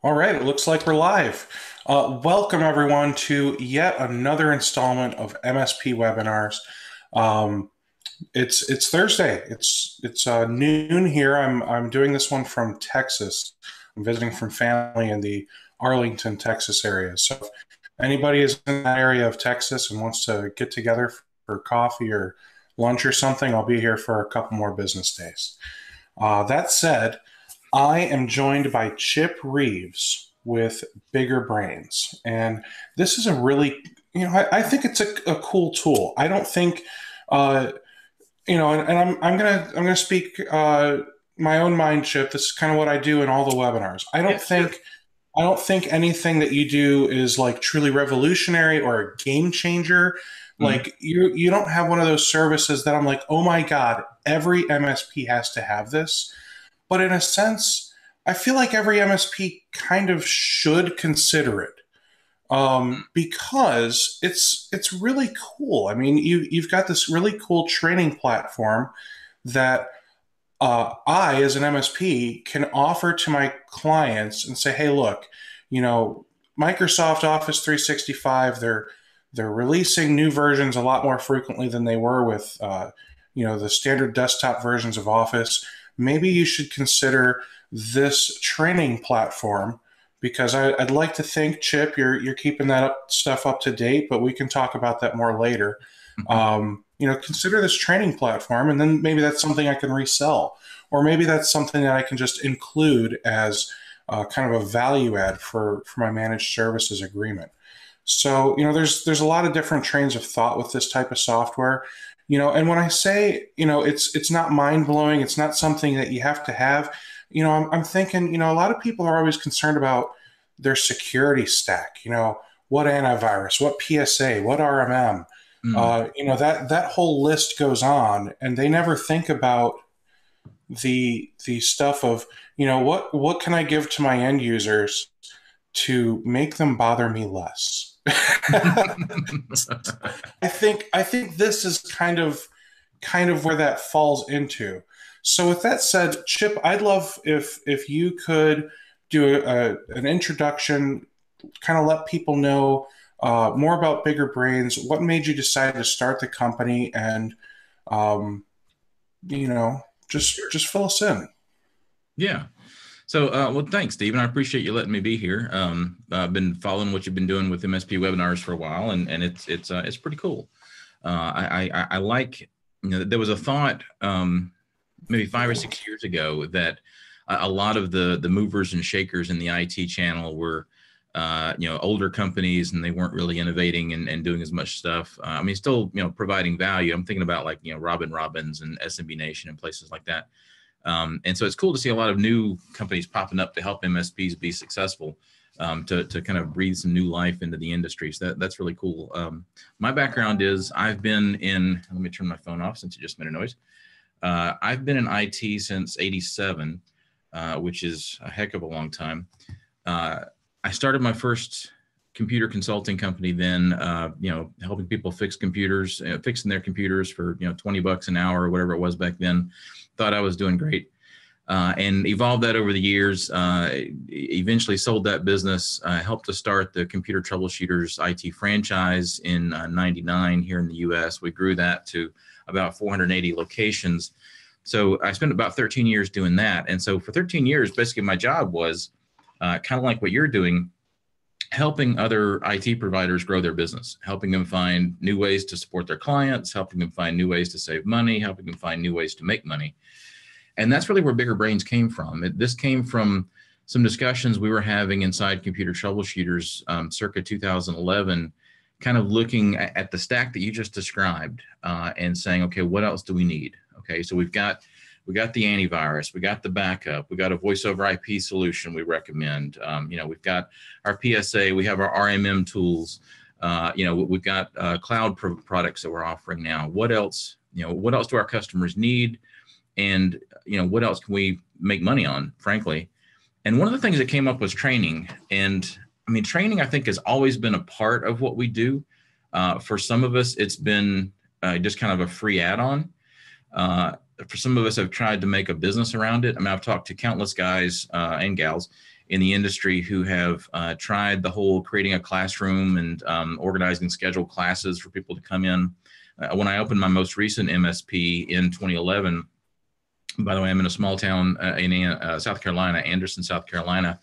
All right, it looks like we're live. Welcome everyone to yet another installment of MSP webinars. Um, it's Thursday. It's noon here. I'm doing this one from Texas. I'm visiting from family in the Arlington, Texas area. So if anybody is in that area of Texas and wants to get together for coffee or lunch or something, I'll be here for a couple more business days. That said, I am joined by Chip Reeves with Bigger Brains. And this is a really, I think it's a cool tool. I don't think, uh, and I'm gonna speak my own mind, Chip. This is kind of what I do in all the webinars. Yeah, sure. I don't think anything that you do is like truly revolutionary or a game changer. Mhm. Like you don't have one of those services that I'm like, oh my God, every MSP has to have this. But in a sense, I feel like every MSP kind of should consider it because it's really cool. I mean, you've got this really cool training platform that I, as an MSP, can offer to my clients and say, "Hey, look, you know, Microsoft Office 365, they're releasing new versions a lot more frequently than they were with the standard desktop versions of Office. Maybe you should consider this training platform." Because I'd like to think, Chip, you're keeping stuff up to date, but we can talk about that more later. Consider this training platform, and then maybe that's something I can resell, or maybe that's something that I can just include as kind of a value add for my managed services agreement. So, there's a lot of different trains of thought with this type of software. And when I say, it's not mind blowing, it's not something that you have to have. I'm thinking, a lot of people are always concerned about their security stack. What antivirus, what PSA, what RMM. Mm. That whole list goes on, and they never think about the stuff of what can I give to my end users to make them bother me less. I think this is kind of where that falls into. So with that said, Chip, I'd love if you could do an introduction, kind of let people know more about Bigger Brains. What made you decide to start the company, and um, you know, Sure. just fill us in. Yeah. So, well, thanks, Stephen. I appreciate you letting me be here. I've been following what you've been doing with MSP webinars for a while, and it's pretty cool. I like, there was a thought maybe 5 or 6 years ago that a lot of the movers and shakers in the IT channel were older companies, and they weren't really innovating and doing as much stuff. I mean, still, providing value. I'm thinking about like, Robin Robbins and SMB Nation and places like that. And so it's cool to see a lot of new companies popping up to help MSPs be successful, to kind of breathe some new life into the industry. So that's really cool. My background is I've been in, let me turn my phone off since it just made a noise. I've been in IT since '87, which is a heck of a long time. I started my first computer consulting company then, helping people fix computers, fixing their computers for, $20 an hour or whatever it was back then. Thought I was doing great, and evolved that over the years. Eventually sold that business, helped to start the Computer Troubleshooters IT franchise in '99 here in the US. We grew that to about 480 locations. So I spent about 13 years doing that. And so for 13 years, basically my job was kind of like what you're doing, helping other IT providers grow their business, helping them find new ways to support their clients, helping them find new ways to save money, helping them find new ways to make money. And that's really where Bigger Brains came from. This came from some discussions we were having inside Computer Troubleshooters circa 2011, kind of looking at the stack that you just described, and saying, okay, what else do we need? Okay, so we got the antivirus, we got the backup, we got a voice over IP solution we recommend. We've got our PSA, we have our RMM tools. We've got cloud products that we're offering now. What else? What else do our customers need? And what else can we make money on, frankly? And one of the things that came up was training. And I mean, training, I think, has always been a part of what we do. For some of us, it's been just kind of a free add-on. For some of us, have tried to make a business around it. I mean, I've talked to countless guys and gals in the industry who have tried the whole creating a classroom and organizing scheduled classes for people to come in. When I opened my most recent MSP in 2011, by the way, I'm in a small town in South Carolina, Anderson, South Carolina.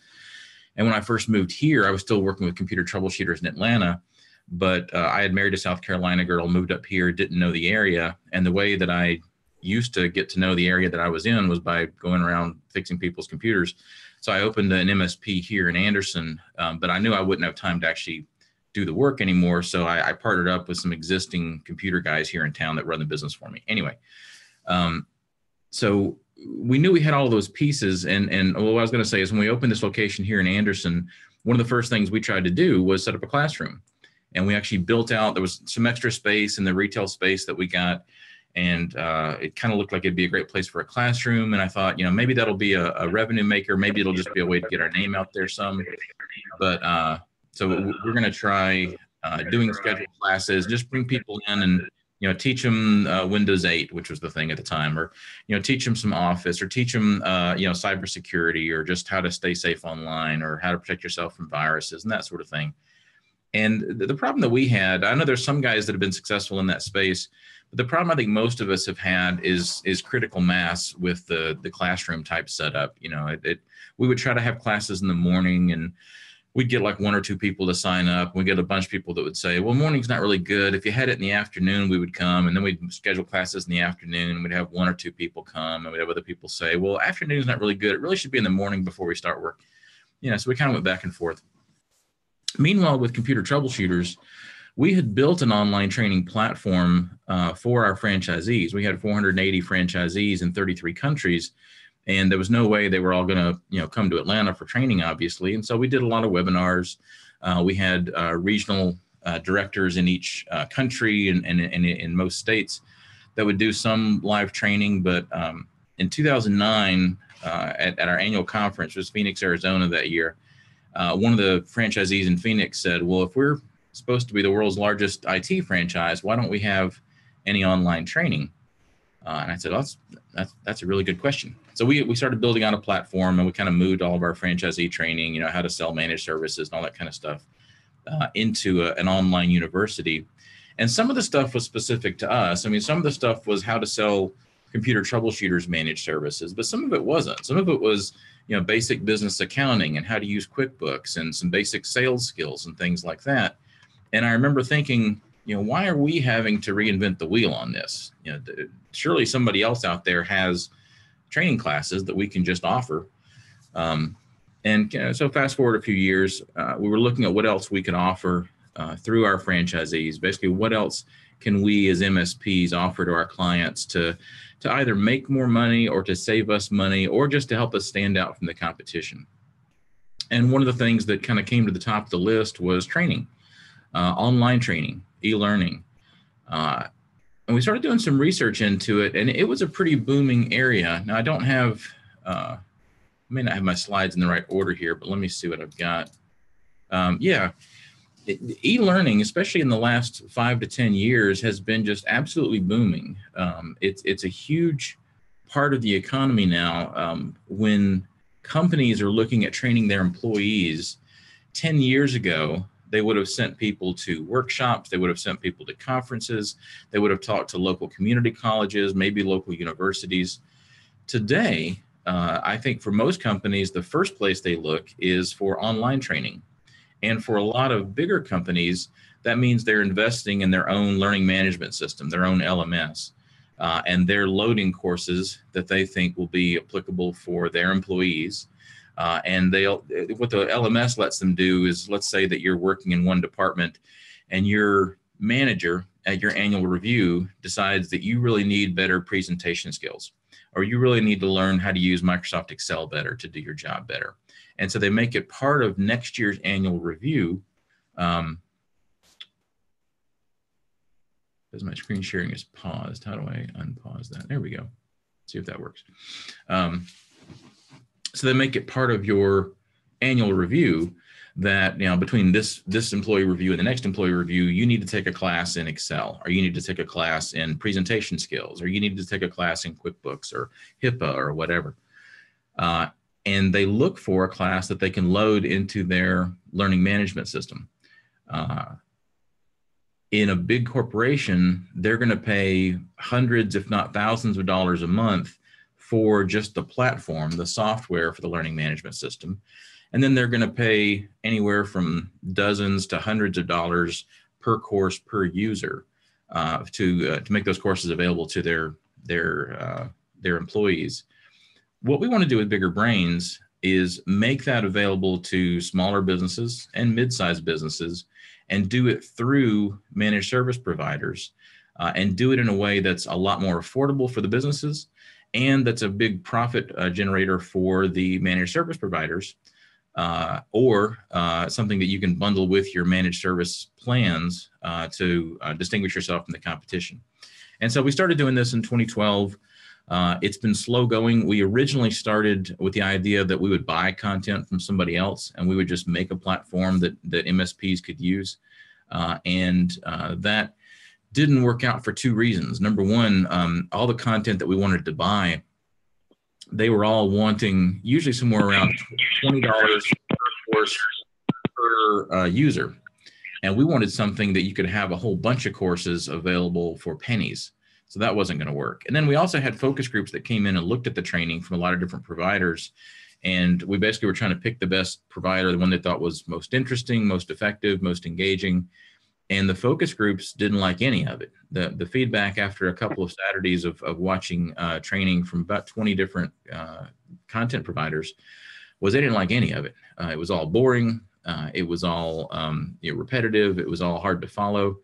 And when I first moved here, I was still working with computer troubleshooters in Atlanta, but I had married a South Carolina girl, moved up here, didn't know the area. And the way that I used to get to know the area that I was in was by going around fixing people's computers. So I opened an MSP here in Anderson, but I knew I wouldn't have time to actually do the work anymore. So I partnered up with some existing computer guys here in town that run the business for me. Anyway, so we knew we had all those pieces. And what I was going to say is when we opened this location here in Anderson, one of the first things we tried to do was set up a classroom. And we actually built out, there was some extra space in the retail space that we got. And it kind of looked like it'd be a great place for a classroom. And I thought, maybe that'll be a revenue maker. Maybe it'll just be a way to get our name out there some. But so we're going to try doing scheduled classes, just bring people in and, teach them Windows 8, which was the thing at the time, or, teach them some Office, or teach them, cybersecurity, or just how to stay safe online, or how to protect yourself from viruses and that sort of thing. And the problem that we had, I know there's some guys that have been successful in that space, but the problem I think most of us have had is critical mass with the classroom type setup. We would try to have classes in the morning, and we'd get like one or two people to sign up. We get a bunch of people that would say, well, morning's not really good. If you had it in the afternoon, we would come, and then we'd schedule classes in the afternoon, and we'd have one or two people come, and we'd have other people say, well, afternoon's not really good. It really should be in the morning before we start work. So we kind of went back and forth. Meanwhile, with computer troubleshooters, we had built an online training platform for our franchisees. We had 480 franchisees in 33 countries, and there was no way they were all going to, come to Atlanta for training, obviously. And so we did a lot of webinars. We had regional directors in each country and in most states that would do some live training. But in 2009, at our annual conference, which was Phoenix, Arizona that year, one of the franchisees in Phoenix said, well, if we're supposed to be the world's largest IT franchise, why don't we have any online training? And I said, well, that's a really good question. So we started building out a platform, and we kind of moved all of our franchisee training, how to sell managed services and all that kind of stuff into an online university. And some of the stuff was specific to us. I mean, some of the stuff was how to sell computer troubleshooters managed services, but some of it wasn't. Some of it was, basic business accounting and how to use QuickBooks and some basic sales skills and things like that. And I remember thinking, why are we having to reinvent the wheel on this? Surely somebody else out there has training classes that we can just offer. So fast forward a few years, we were looking at what else we could offer through our franchisees. Basically, what else can we as MSPs offer to our clients to either make more money or to save us money or just to help us stand out from the competition? And one of the things that kind of came to the top of the list was training, online training, e-learning. And we started doing some research into it, and it was a pretty booming area. Now, I don't have, I may not have my slides in the right order here, but let me see what I've got. E-learning, especially in the last 5 to 10 years, has been just absolutely booming. It's a huge part of the economy now. When companies are looking at training their employees, 10 years ago, they would have sent people to workshops. They would have sent people to conferences. They would have talked to local community colleges, maybe local universities. Today, I think for most companies, the first place they look is for online training. And for a lot of bigger companies, that means they're investing in their own learning management system, their own LMS, and they're loading courses that they think will be applicable for their employees. And what the LMS lets them do is, let's say that you're working in one department and your manager at your annual review decides that you really need better presentation skills, or you really need to learn how to use Microsoft Excel better to do your job better. And so they make it part of next year's annual review. Because my screen sharing is paused. How do I unpause that? There we go. See if that works. So they make it part of your annual review that, between this employee review and the next employee review, you need to take a class in Excel, or you need to take a class in presentation skills, or you need to take a class in QuickBooks or HIPAA or whatever. and they look for a class that they can load into their learning management system. In a big corporation, they're going to pay hundreds, if not thousands of dollars a month for just the platform, the software for the learning management system. And then they're going to pay anywhere from dozens to hundreds of dollars per course per user to make those courses available to their employees. What we want to do with Bigger Brains is make that available to smaller businesses and mid-sized businesses, and do it through managed service providers, and do it in a way that's a lot more affordable for the businesses, and that's a big profit generator for the managed service providers, or something that you can bundle with your managed service plans to distinguish yourself from the competition. And so we started doing this in 2012. It's been slow going. We originally started with the idea that we would buy content from somebody else, and we would just make a platform that MSPs could use. That didn't work out for two reasons. Number one, all the content that we wanted to buy, they were all wanting usually somewhere around $20 per course per user. And we wanted something that you could have a whole bunch of courses available for pennies. So that wasn't going to work. And then we also had focus groups that came in and looked at the training from a lot of different providers. And we basically were trying to pick the best provider, the one they thought was most interesting, most effective, most engaging. And the focus groups didn't like any of it. The feedback after a couple of Saturdays of watching training from about 20 different content providers was they didn't like any of it. It was all boring. It was all repetitive. It was all hard to follow.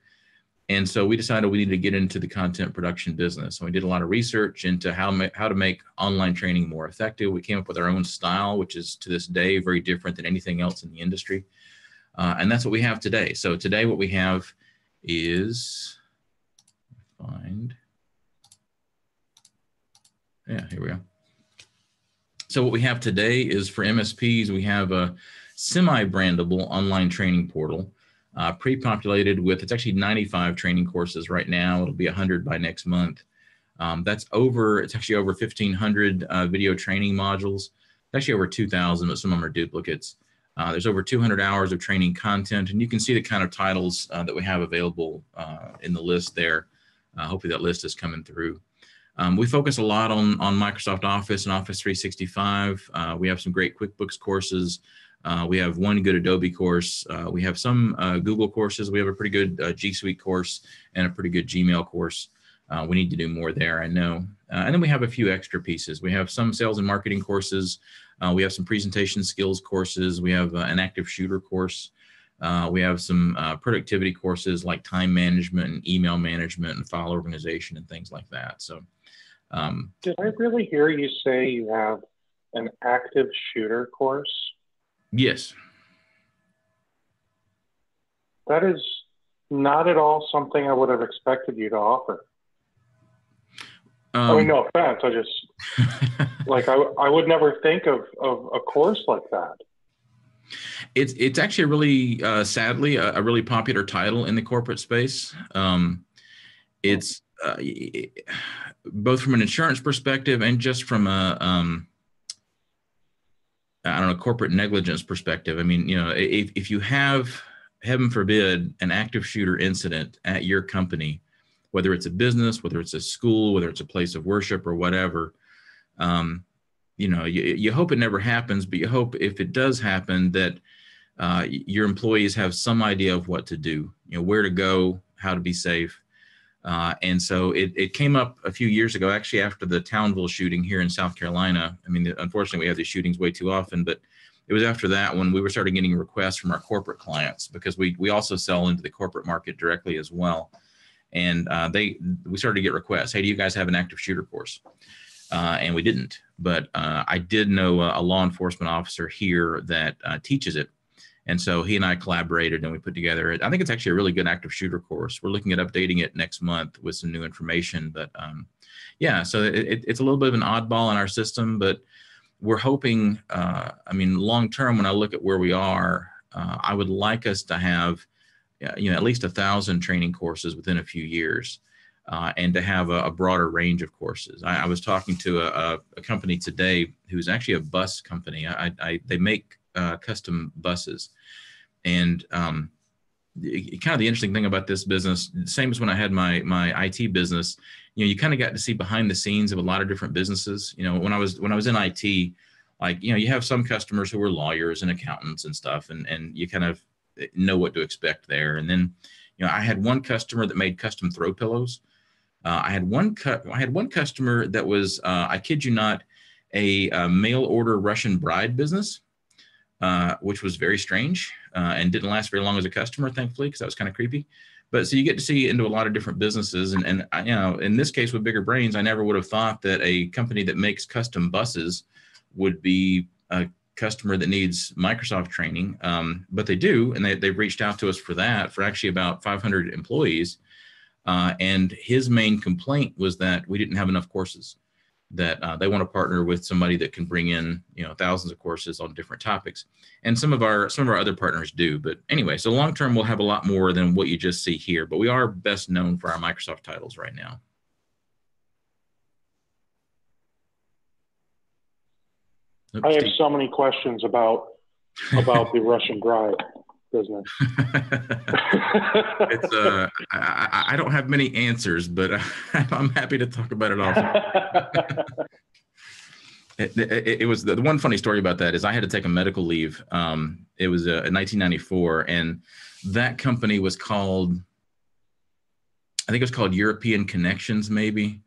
And so we decided we needed to get into the content production business. So we did a lot of research into how to make online training more effective. We came up with our own style, which is to this day very different than anything else in the industry. And that's what we have today. So today what we have is, here we go. So what we have today is for MSPs, we have a semi-brandable online training portal, pre-populated with, it's actually 95 training courses right now. It'll be 100 by next month. It's actually over 1,500 video training modules. It's actually over 2,000, but some of them are duplicates. There's over 200 hours of training content, and you can see the kind of titles that we have available in the list there. Hopefully that list is coming through. We focus a lot on Microsoft Office and Office 365. We have some great QuickBooks courses. We have one good Adobe course. We have some Google courses. We have a pretty good G Suite course and a pretty good Gmail course. We need to do more there, I know. And then we have a few extra pieces. We have some sales and marketing courses. We have some presentation skills courses. We have an active shooter course. We have some productivity courses like time management and email management and file organization and things like that. So, did I really hear you say you have an active shooter course? Yes. That is not at all something I would have expected you to offer. I mean, no offense. I just, I would never think of a course like that. It's actually a really, sadly, a really popular title in the corporate space. It's both from an insurance perspective and just from a, corporate negligence perspective. I mean, if you have, heaven forbid, an active shooter incident at your company, whether it's a business, whether it's a school, whether it's a place of worship or whatever, you hope it never happens, but you hope if it does happen that your employees have some idea of what to do, where to go, how to be safe. And so it came up a few years ago, actually after the Townville shooting here in South Carolina. I mean, unfortunately, we have these shootings way too often, but it was after that when we started getting requests from our corporate clients, because we also sell into the corporate market directly as well. And we started to get requests. Hey, do you guys have an active shooter course? And we didn't, but I did know a law enforcement officer here that teaches it. And so he and I collaborated and we put together, I think it's actually a really good active shooter course. We're looking at updating it next month with some new information. But so it's a little bit of an oddball in our system, but we're hoping, long term, when I look at where we are, I would like us to have at least 1,000 training courses within a few years. and to have a broader range of courses. I was talking to a company today who's actually a bus company. They make custom buses. And kind of the interesting thing about this business, same as when I had my IT business, you kind of got to see behind the scenes of a lot of different businesses. When I was in IT, like, you have some customers who are lawyers and accountants and stuff, and you kind of know what to expect there. And then, I had one customer that made custom throw pillows. I had one customer that was, I kid you not, a mail order Russian bride business, which was very strange and didn't last very long as a customer, thankfully, because that was kind of creepy. But so you get to see into a lot of different businesses. And in this case with Bigger Brains, I never would have thought that a company that makes custom buses would be a customer that needs Microsoft training. But they do. And they've reached out to us for that, for actually about 500 employees. And his main complaint was that we didn't have enough courses, that they want to partner with somebody that can bring in, thousands of courses on different topics. And some of our other partners do. But anyway, so long term, we'll have a lot more than what you just see here, but we are best known for our Microsoft titles right now. I have so many questions about the Russian bride business. I don't have many answers, but I'm happy to talk about it also. It was the one funny story about that is I had to take a medical leave. It was in 1994, and that company was called, I think it was called European Connections, maybe.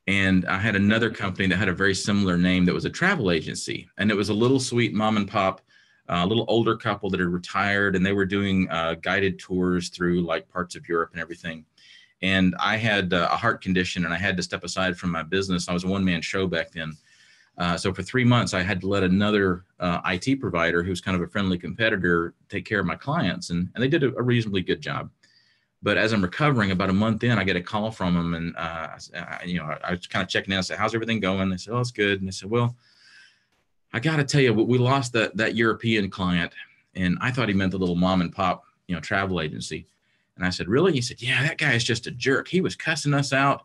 And I had another company that had a very similar name that was a travel agency, and it was a little sweet mom and pop. A little older couple that had retired, and they were doing guided tours through like parts of Europe and everything. And I had a heart condition, and I had to step aside from my business. I was a one-man show back then. So for 3 months, I had to let another IT provider, who's kind of a friendly competitor, take care of my clients. And they did a reasonably good job. But as I'm recovering, about a month in, I get a call from them. And, I was kind of checking in. I said, how's everything going? They said, oh, it's good. And I said, well, I got to tell you, we lost that European client, and I thought he meant the little mom and pop, travel agency. And I said, really? He said, yeah, that guy is just a jerk. He was cussing us out.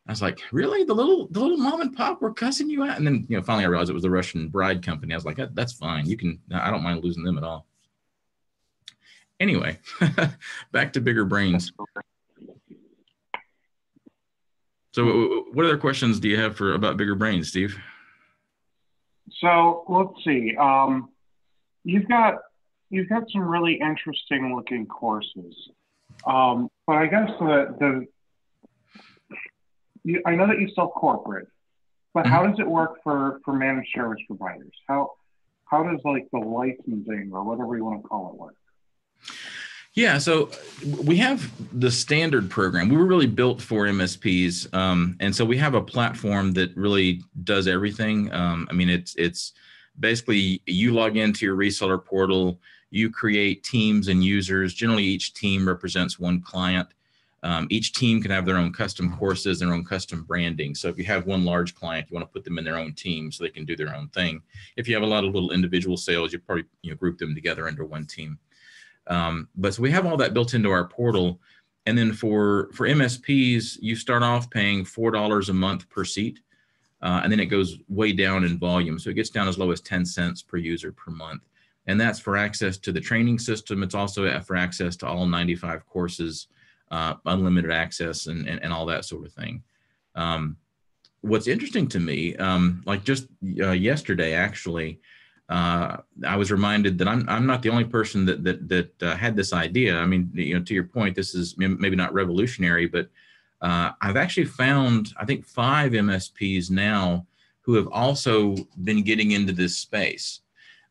I was like, really? The little mom and pop were cussing you out? And then, finally I realized it was the Russian bride company. I was like, that's fine. I don't mind losing them at all. Anyway, back to Bigger Brains. So what other questions do you have about Bigger Brains, Steve? So let's see. You've got some really interesting looking courses, but I guess I know that you sell corporate, but how does it work for managed service providers? How does like the licensing or whatever you want to call it work? Yeah, so we have the standard program. We were really built for MSPs, and so we have a platform that really does everything. It's basically you log into your reseller portal, you create teams and users. Generally, each team represents one client. Each team can have their own custom courses, their own custom branding. So if you have one large client, you want to put them in their own team so they can do their own thing. If you have a lot of little individual sales, you probably group them together under one team. But so we have all that built into our portal. And then for MSPs, you start off paying $4 a month per seat. And then it goes way down in volume. So it gets down as low as 10 cents per user per month. And that's for access to the training system. It's also for access to all 95 courses, unlimited access and all that sort of thing. What's interesting to me, like just yesterday, actually, I was reminded that I'm not the only person that had this idea. I mean, to your point, this is maybe not revolutionary, but I've actually found, I think, 5 MSPs now who have also been getting into this space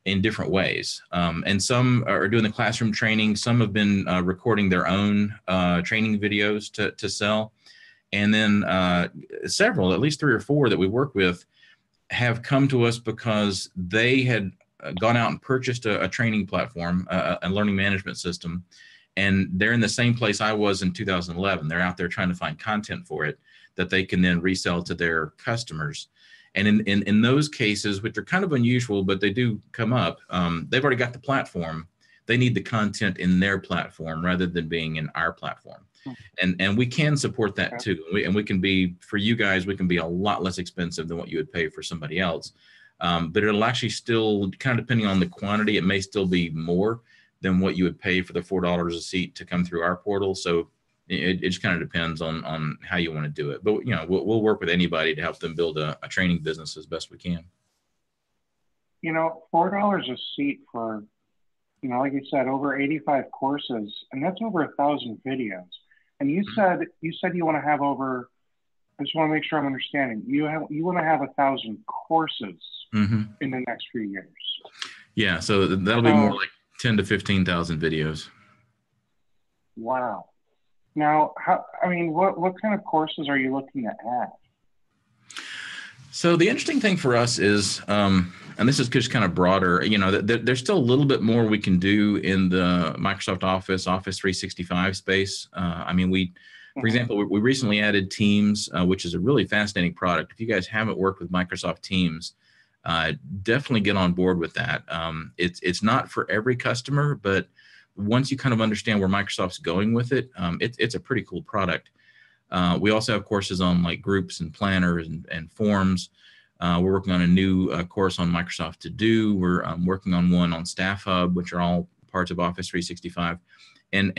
in different ways. And some are doing the classroom training. Some have been recording their own training videos to sell. And then several, at least 3 or 4 that we work with, have come to us because they had gone out and purchased a training platform, a learning management system, and they're in the same place I was in 2011. They're out there trying to find content for it that they can then resell to their customers. And in those cases, which are kind of unusual, but they do come up, they've already got the platform. they need the content in their platform rather than being in our platform. And we can support that too. We can be, for you guys, we can be a lot less expensive than what you would pay for somebody else. But it'll actually still, kind of depending on the quantity, it may still be more than what you would pay for the $4 a seat to come through our portal. So it just kind of depends on how you want to do it. But, you know, we'll work with anybody to help them build a training business as best we can. You know, $4 a seat for, you know, like you said, over 85 courses, and that's over 1,000 videos. And you said you want to have over, I just want to make sure I'm understanding. You want to have 1,000 courses in the next few years. Yeah, so that'll be more like 10 to 15,000 videos. Wow. Now, what kind of courses are you looking at? So the interesting thing for us is, and this is just kind of broader, you know, there's still a little bit more we can do in the Microsoft Office 365 space. For example, we recently added Teams, which is a really fascinating product. If you guys haven't worked with Microsoft Teams, definitely get on board with that. It's not for every customer, but once you kind of understand where Microsoft's going with it, it's a pretty cool product. We also have courses on like groups and planners and forms. We're working on a new course on Microsoft To Do. We're working on one on Staff Hub, which are all parts of Office 365. And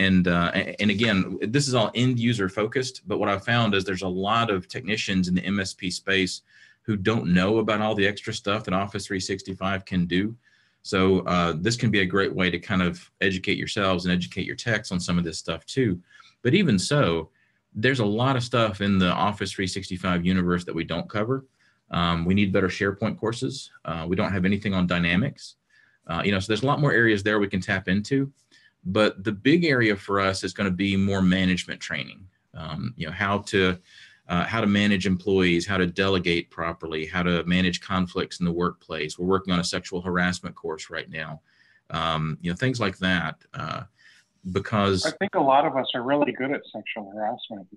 again, this is all end user focused. But what I've found is there's a lot of technicians in the MSP space who don't know about all the extra stuff that Office 365 can do. So this can be a great way to kind of educate yourselves and educate your techs on some of this stuff too. But even so, there's a lot of stuff in the Office 365 universe that we don't cover. We need better SharePoint courses. We don't have anything on Dynamics. So there's a lot more areas there we can tap into. But the big area for us is going to be more management training. How to manage employees, how to delegate properly, how to manage conflicts in the workplace. We're working on a sexual harassment course right now. Things like that. Because I think a lot of us are really good at sexual harassment.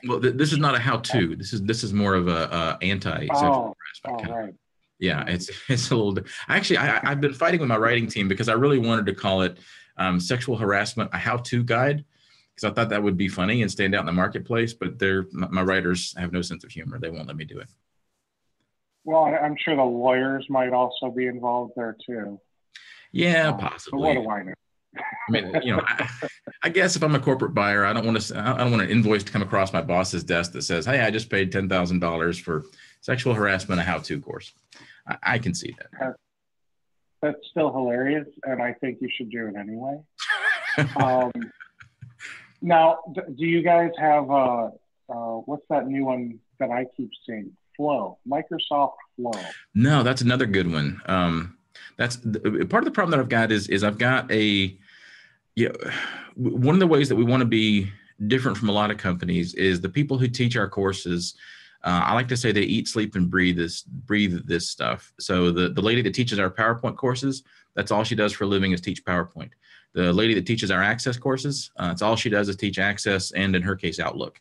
Well, this is not a how-to. This is more of a anti-sexual harassment. Right. Yeah, it's a little. Actually, I've been fighting with my writing team because I really wanted to call it sexual harassment, a how-to guide, because I thought that would be funny and stand out in the marketplace. But my writers have no sense of humor. They won't let me do it. Well, I'm sure the lawyers might also be involved there too. Yeah, possibly. What do I know? I mean, I guess if I'm a corporate buyer, I don't want an invoice to come across my boss's desk that says, "Hey, I just paid $10,000 for sexual harassment, a how-to course." I can see that. That's still hilarious, and I think you should do it anyway. Now, do you guys have what's that new one that I keep seeing? Flow, Microsoft Flow. No, that's another good one. That's part of the problem that I've got is I've got one of the ways that we want to be different from a lot of companies is the people who teach our courses. I like to say they eat, sleep, and breathe this stuff. So the lady that teaches our PowerPoint courses, that's all she does for a living is teach PowerPoint. The lady that teaches our Access courses, that's all she does is teach Access and, in her case, Outlook.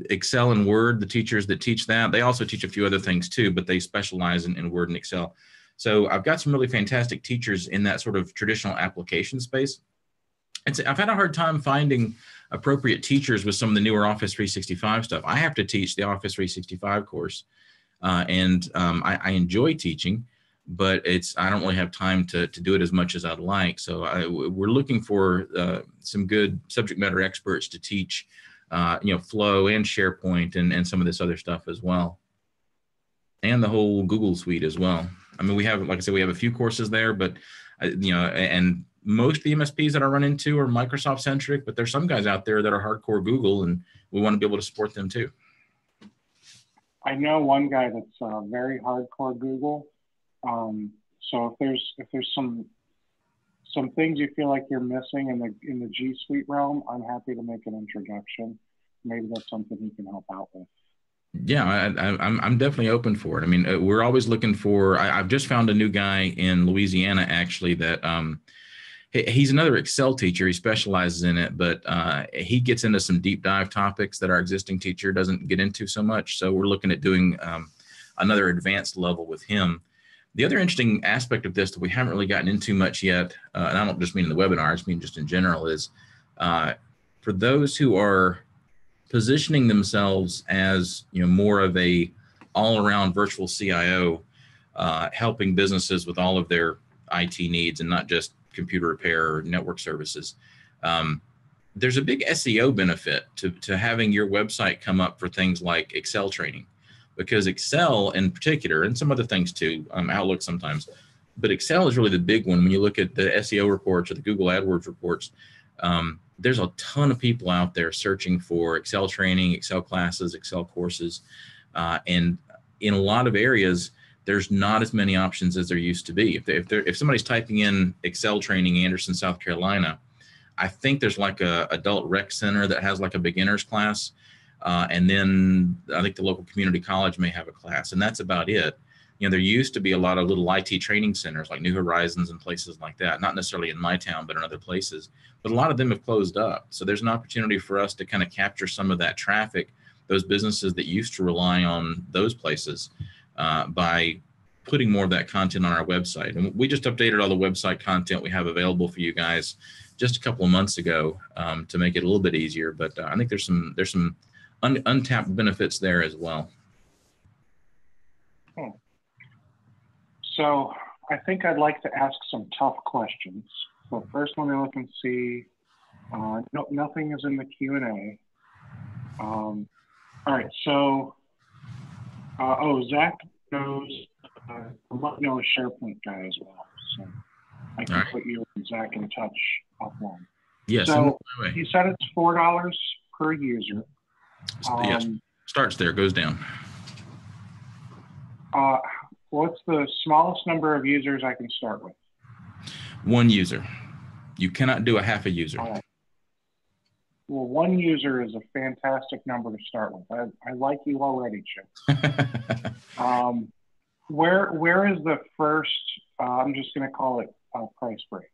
Excel and Word, the teachers that teach that, they also teach a few other things too, but they specialize in Word and Excel. So I've got some really fantastic teachers in that sort of traditional application space. I've had a hard time finding appropriate teachers with some of the newer Office 365 stuff. I have to teach the Office 365 course, and I enjoy teaching, but I don't really have time to do it as much as I'd like. So we're looking for some good subject matter experts to teach Flow and SharePoint and some of this other stuff as well. And the whole Google suite as well. I mean, we have, like I said, we have a few courses there, but, and most of the MSPs that I run into are Microsoft centric, but there's some guys out there that are hardcore Google, and we want to be able to support them too. I know one guy that's very hardcore Google. So if there's some things you feel like you're missing in the G Suite realm, I'm happy to make an introduction. Maybe that's something you can help out with. Yeah, I'm definitely open for it. I mean, we're always looking for. I've just found a new guy in Louisiana actually that he's another Excel teacher. He specializes in it, but he gets into some deep dive topics that our existing teacher doesn't get into so much. So we're looking at doing another advanced level with him. The other interesting aspect of this that we haven't really gotten into much yet, and I don't just mean in the webinar, I just mean just in general, is for those who are positioning themselves as more of a all-around virtual CIO, helping businesses with all of their IT needs and not just computer repair or network services. There's a big SEO benefit to having your website come up for things like Excel training, because Excel in particular, and some other things too, Outlook sometimes, but Excel is really the big one. When you look at the SEO reports or the Google AdWords reports, there's a ton of people out there searching for Excel training, Excel classes, Excel courses, and in a lot of areas, there's not as many options as there used to be. If somebody's typing in Excel training, Anderson, South Carolina, I think there's like a adult rec center that has like a beginner's class. And then I think the local community college may have a class, and that's about it. There used to be a lot of little IT training centers like New Horizons and places like that, not necessarily in my town, but in other places. But a lot of them have closed up. So there's an opportunity for us to kind of capture some of that traffic, those businesses that used to rely on those places, by putting more of that content on our website. And we just updated all the website content we have available for you guys just a couple of months ago, to make it a little bit easier. But I think there's some untapped benefits there as well. So I think I'd like to ask some tough questions. So first, let me look and see. No, nothing is in the Q&A. All right. So, Zach knows, I know a SharePoint guy as well. So I can put you and Zach in touch offline. Yes. So you said it's $4 per user. Yes. Starts there, goes down. What's the smallest number of users I can start with? One user. You cannot do a half a user. All right. Well, one user is a fantastic number to start with. I like you already, Chip. Where is the first, I'm just going to call it a price break.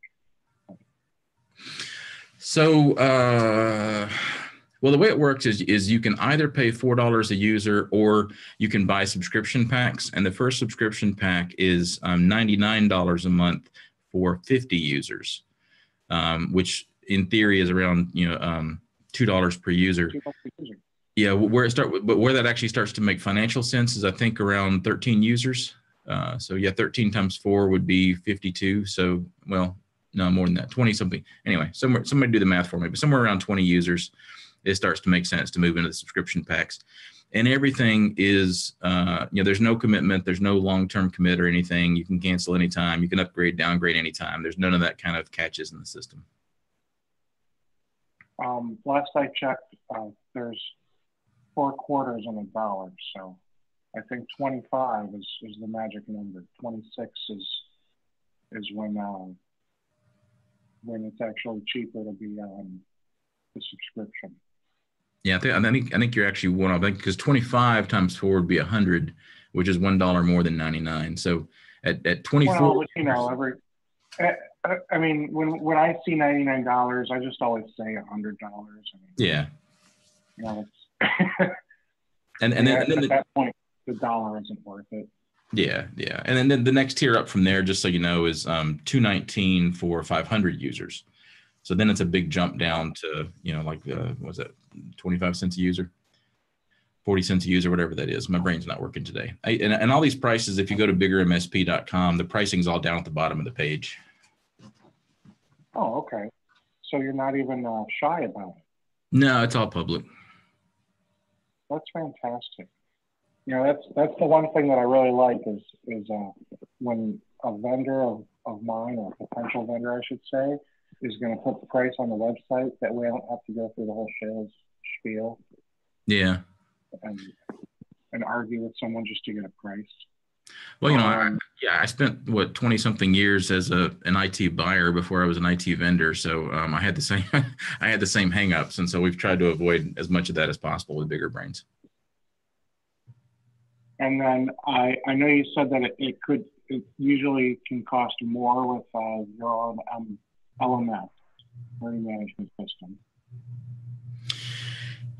So, well, the way it works is you can either pay $4 a user, or you can buy subscription packs. And the first subscription pack is $99 a month for 50 users, which in theory is around $2 per user. Yeah, where that actually starts to make financial sense is I think around 13 users. So yeah, 13 times 4 would be 52. So well, no, more than that, 20 something. Anyway, somebody do the math for me, but somewhere around 20 users, it starts to make sense to move into the subscription packs. And everything is, there's no commitment. There's no long-term commit or anything. You can cancel anytime. You can upgrade, downgrade anytime. There's none of that kind of catches in the system. Last I checked, there's 4 quarters in $1. So I think 25 is the magic number. 26 is when it's actually cheaper to be on the subscription. Yeah, I think you're actually one of, because 25 times 4 would be 100, which is $1 more than 99. So at 24, well, I mean, when I see $99, I just always say $100. Yeah. It's and then at that point, the dollar isn't worth it. Yeah. And then the next tier up from there, just so you know, is $219 for 500 users. So then it's a big jump down to, what's that, 25 cents a user, 40 cents a user, whatever that is. My brain's not working today. And all these prices, if you go to biggermsp.com, the pricing's all down at the bottom of the page. Oh, okay. So you're not even shy about it. No, it's all public. That's fantastic. That's the one thing that I really like is when a vendor of mine, or a potential vendor, I should say, is going to put the price on the website. That way I don't have to go through the whole sales spiel. Yeah. And argue with someone just to get a price. Well, I spent 20 something years as an IT buyer before I was an IT vendor. So I had the same hangups. And so we've tried to avoid as much of that as possible with Bigger Brains. And then I know you said that it usually can cost more with your own LMS, learning management system.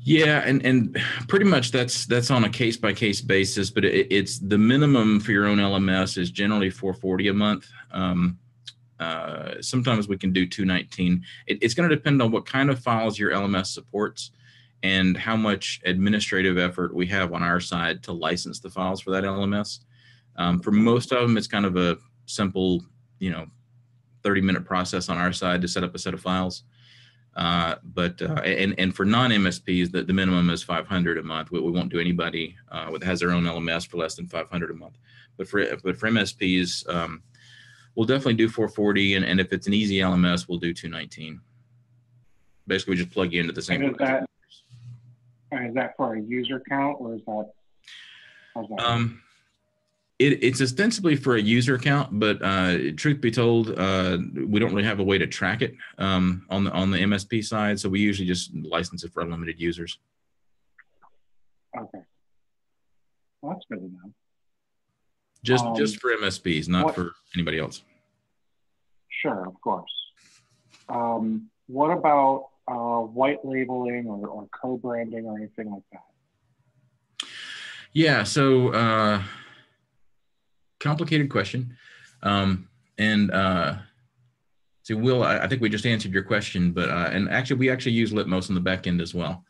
Yeah, and pretty much that's on a case by case basis, but it's the minimum for your own LMS is generally $440 a month. Sometimes we can do $219. It's going to depend on what kind of files your LMS supports and how much administrative effort we have on our side to license the files for that LMS. For most of them, it's kind of a simple, 30-minute process on our side to set up a set of files. But for non-MSPs, the minimum is $500 a month. We won't do anybody that has their own LMS for less than $500 a month. But for MSPs, we'll definitely do $440, and if it's an easy LMS, we'll do $219. Basically, we just plug you into the same. Is that for a user count, or is that? How's that? It's ostensibly for a user account, but truth be told, we don't really have a way to track it on the MSP side. So we usually just license it for unlimited users. Okay, well, that's good to know. Just for MSPs, not for anybody else. Sure, of course. What about white labeling or co-branding or anything like that? Yeah. So. Complicated question. So Will, I think we just answered your question, but and actually we actually use Litmos on the back end as well.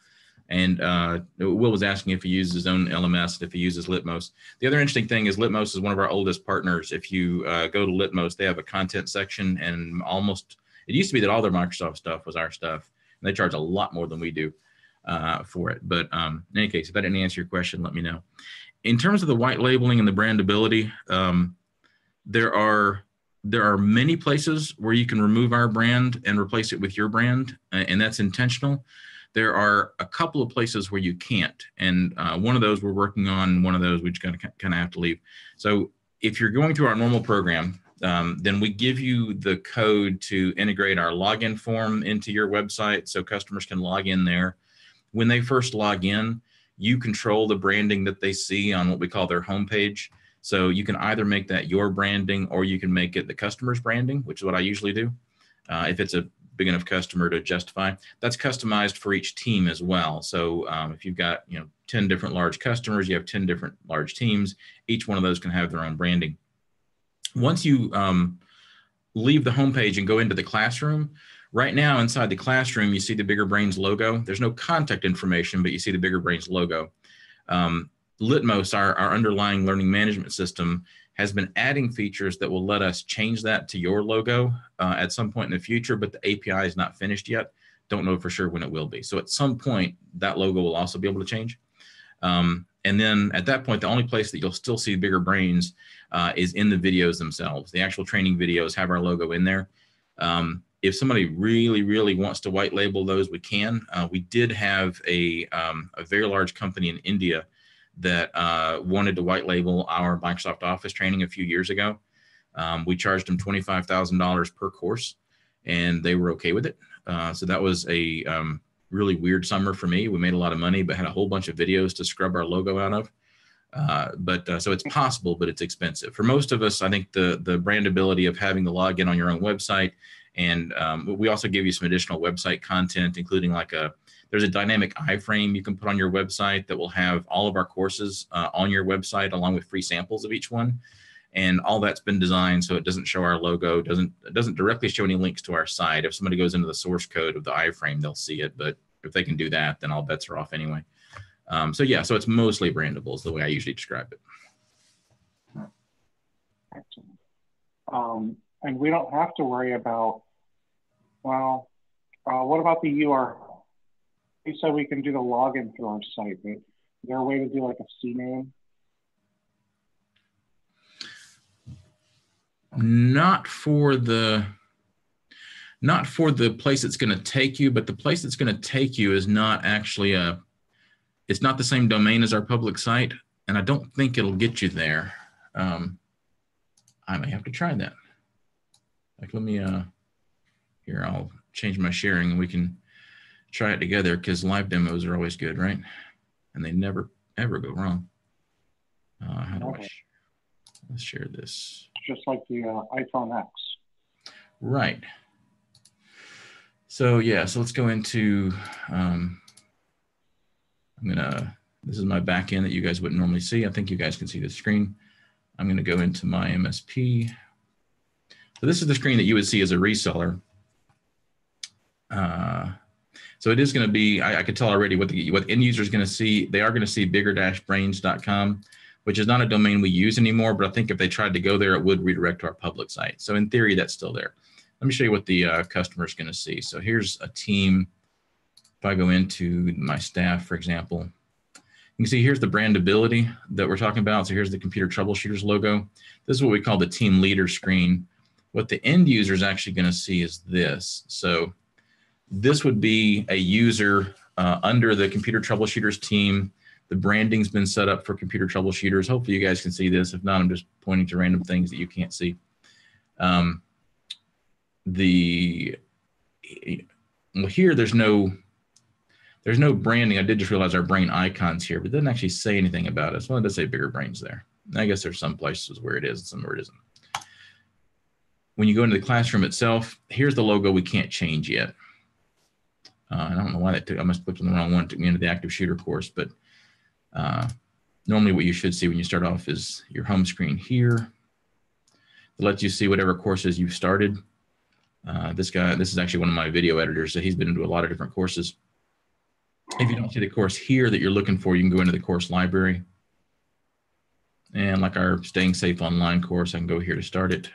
And Will was asking if he uses his own LMS, if he uses Litmos. The other interesting thing is Litmos is one of our oldest partners. If you go to Litmos, they have a content section, and it used to be that all their Microsoft stuff was our stuff, and they charge a lot more than we do for it. But in any case, if I didn't answer your question, let me know. In terms of the white labeling and the brandability, there are many places where you can remove our brand and replace it with your brand, and that's intentional. There are a couple of places where you can't, and one of those we're working on, one of those we just kind of have to leave. So if you're going through our normal program, then we give you the code to integrate our login form into your website so customers can log in there. When they first log in, you control the branding that they see on what we call their homepage. So you can either make that your branding, or you can make it the customer's branding, which is what I usually do. If it's a big enough customer to justify, that's customized for each team as well. So if you've got 10 different large customers, you have 10 different large teams. Each one of those can have their own branding. Once you leave the homepage and go into the classroom, right now inside the classroom, you see the Bigger Brains logo. There's no contact information, but you see the Bigger Brains logo. Litmos, our underlying learning management system, has been adding features that will let us change that to your logo at some point in the future, but the API is not finished yet. Don't know for sure when it will be. So at some point, that logo will also be able to change. And then at that point, the only place that you'll still see Bigger Brains is in the videos themselves. The actual training videos have our logo in there. If somebody really, really wants to white label those, we can. We did have a very large company in India that wanted to white label our Microsoft Office training a few years ago. We charged them $25,000 per course, and they were okay with it. So that was a really weird summer for me. We made a lot of money, but had a whole bunch of videos to scrub our logo out of. So it's possible, but it's expensive. For most of us, I think the brandability of having the login on your own website, and we also give you some additional website content, including there's a dynamic iframe you can put on your website that will have all of our courses on your website, along with free samples of each one. And all that's been designed so it doesn't show our logo, it doesn't directly show any links to our site. If somebody goes into the source code of the iframe, they'll see it. But if they can do that, then all bets are off anyway. So it's mostly brandable is the way I usually describe it. Excellent. And we don't have to worry about, what about the URL? You said we can do the login through our site, but is there a way to do like a CNAME? Not for the place it's going to take you, but the place it's going to take you is not actually it's not the same domain as our public site, and I don't think it'll get you there. I may have to try that. Let me, here, I'll change my sharing and we can try it together, because live demos are always good, right? And they never, ever go wrong. How do let's share this. Just like the iPhone X. Right. So so let's go into This is my back end that you guys wouldn't normally see. I think you guys can see the screen. I'm going to go into my MSP. So this is the screen that you would see as a reseller. So it is going to be, I could tell already what the end user is going to see. They are going to see bigger-brains.com, which is not a domain we use anymore, but I think if they tried to go there, it would redirect to our public site. So in theory, that's still there. Let me show you what the customer is going to see. So here's a team. If I go into my staff, for example, you can see here's the brandability that we're talking about. So here's the computer troubleshooters logo. This is what we call the team leader screen. What the end user is actually going to see is this. So this would be a user under the computer troubleshooters team. The branding's been set up for computer troubleshooters. Hopefully you guys can see this. If not, I'm just pointing to random things that you can't see. Well, here there's no branding. I did just realize our brain icon's here, but it doesn't actually say anything about it. So it does say bigger brains there. I guess there's some places where it is and some where it isn't. When you go into the classroom itself, here's the logo we can't change yet. I don't know why that took, I must have clicked on the wrong one, it took me into the active shooter course, but normally what you should see when you start off is your home screen here. It lets you see whatever courses you've started. This is actually one of my video editors, so he's been into a lot of different courses. If you don't see the course here that you're looking for, you can go into the course library. And like our Staying Safe Online course, I can go here to start it.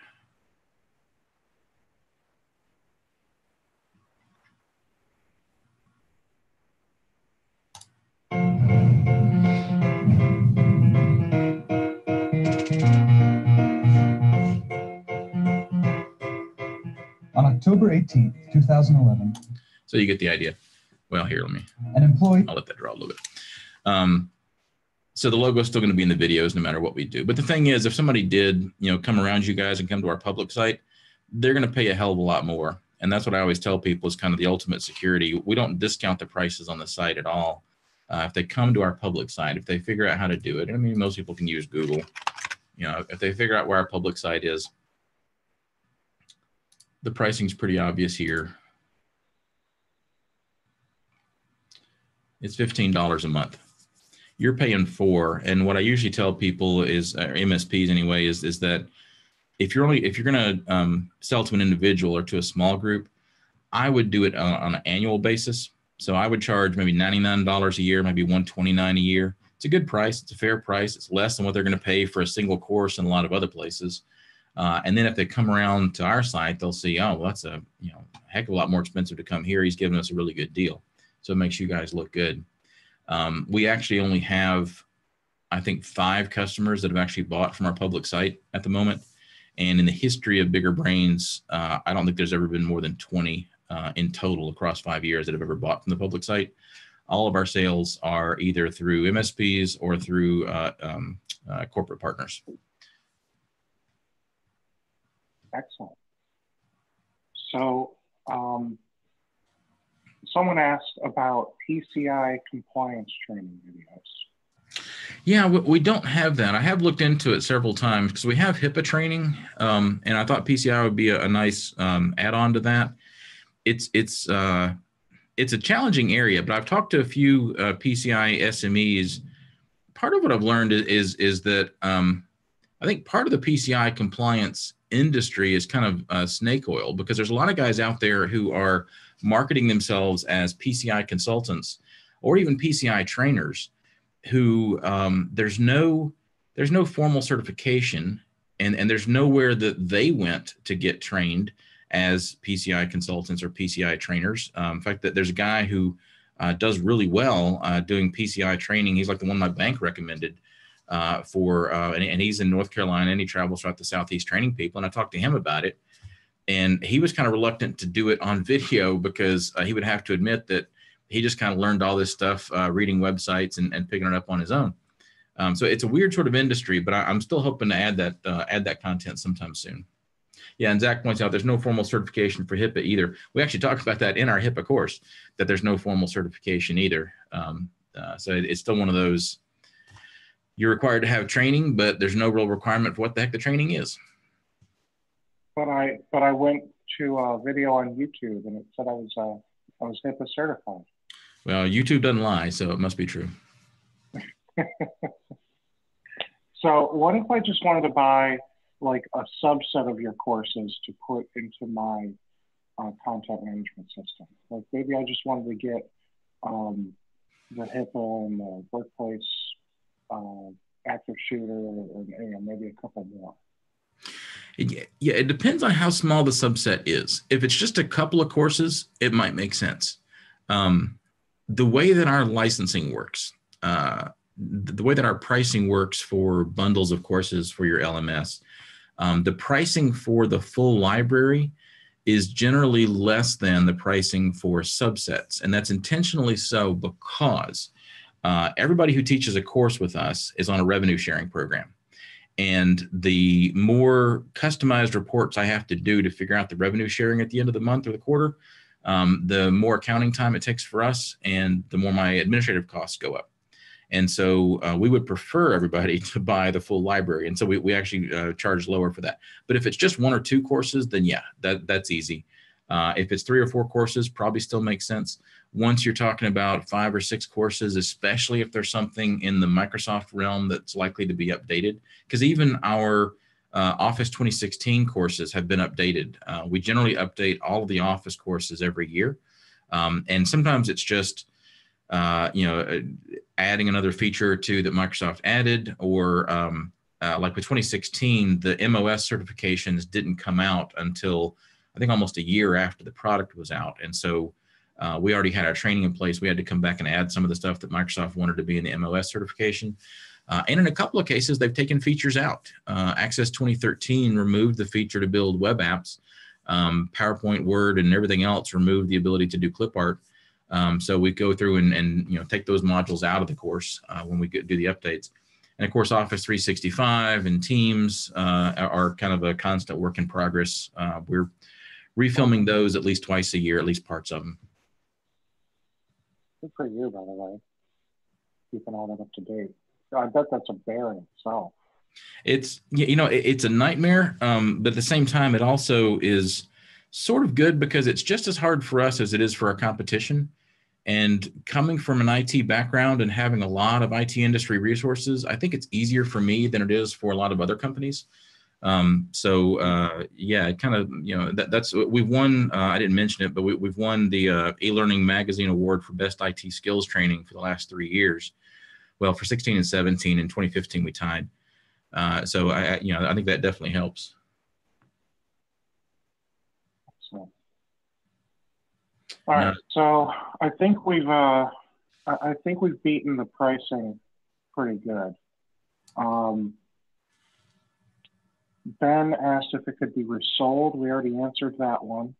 On October 18th, 2011. So you get the idea. Well, here, an employee. I'll let that draw a little bit. So the logo is still going to be in the videos no matter what we do. But the thing is, if somebody did, come around you guys and come to our public site, they're going to pay a hell of a lot more. And that's what I always tell people is kind of the ultimate security. We don't discount the prices on the site at all. If they come to our public site, if they figure out how to do it, I mean, most people can use Google. If they figure out where our public site is, the pricing's pretty obvious here. It's $15 a month. You're paying $4. And what I usually tell people is, or MSPs anyway, is that if you're going to sell to an individual or to a small group, I would do it on an annual basis. So I would charge maybe $99 a year, maybe $129 a year. It's a good price. It's a fair price. It's less than what they're going to pay for a single course in a lot of other places. And then if they come around to our site, they'll see, oh, well, that's a heck of a lot more expensive to come here. He's giving us a really good deal. So it makes you guys look good. We actually only have, I think, 5 customers that have actually bought from our public site at the moment. And in the history of Bigger Brains, I don't think there's ever been more than 20 in total across 5 years that have ever bought from the public site. All of our sales are either through MSPs or through corporate partners. Excellent. So someone asked about PCI compliance training videos. Yeah, we don't have that. I have looked into it several times because we have HIPAA training, and I thought PCI would be a nice add-on to that. It's a challenging area, but I've talked to a few PCI SMEs. Part of what I've learned is that I think part of the PCI compliance industry is kind of snake oil, because there's a lot of guys out there who are marketing themselves as PCI consultants or even PCI trainers who there's no formal certification and there's nowhere that they went to get trained as PCI consultants or PCI trainers. In fact, there's a guy who does really well doing PCI training. He's like the one my bank recommended and he's in North Carolina, and he travels throughout the Southeast training people. And I talked to him about it, and he was kind of reluctant to do it on video because he would have to admit that he just kind of learned all this stuff reading websites and picking it up on his own. So it's a weird sort of industry, but I'm still hoping to add that content sometime soon. Yeah, and Zach points out there's no formal certification for HIPAA either. We actually talked about that in our HIPAA course, that there's no formal certification either. So it's still one of those, you're required to have training, but there's no real requirement for what the heck the training is. But I went to a video on YouTube and it said I was HIPAA certified. Well, YouTube doesn't lie, so it must be true. So what if I just wanted to buy like a subset of your courses to put into my content management system? Like maybe I just wanted to get the HIPAA and the workplace active shooter, or maybe a couple more. Yeah, it depends on how small the subset is. If it's just a couple of courses, it might make sense. The way that our licensing works, the way that our pricing works for bundles of courses for your LMS, the pricing for the full library is generally less than the pricing for subsets. And that's intentionally so because everybody who teaches a course with us is on a revenue sharing program. And the more customized reports I have to do to figure out the revenue sharing at the end of the month or the quarter, the more accounting time it takes for us and the more my administrative costs go up. And so we would prefer everybody to buy the full library. And so we actually charge lower for that. But if it's just one or two courses, then yeah, that's easy. If it's 3 or 4 courses, probably still makes sense. Once you're talking about 5 or 6 courses, especially if there's something in the Microsoft realm that's likely to be updated, because even our Office 2016 courses have been updated. We generally update all of the Office courses every year. And sometimes it's just, adding another feature or two that Microsoft added, or like with 2016, the MOS certifications didn't come out until I think almost a year after the product was out. And so we already had our training in place. We had to come back and add some of the stuff that Microsoft wanted to be in the MOS certification. And in a couple of cases, they've taken features out. Access 2013 removed the feature to build web apps. PowerPoint, Word, and everything else removed the ability to do clip art. So we go through and take those modules out of the course when we do the updates. And of course, Office 365 and Teams are kind of a constant work in progress. We're refilming those at least twice a year, at least parts of them. Good for you, by the way, keeping all that up to date. I bet that's a bear in itself. It's a nightmare, but at the same time, it also is sort of good because it's just as hard for us as it is for our competition. And coming from an IT background and having a lot of IT industry resources, I think it's easier for me than it is for a lot of other companies. It kind of, that's we've won, I didn't mention it, but we've won the eLearning Magazine Award for Best IT Skills Training for the last 3 years. Well, for 16 and 17, in 2015, we tied. So I think that definitely helps. Excellent. All right, so I think we've beaten the pricing pretty good. Ben asked if it could be resold. We already answered that one.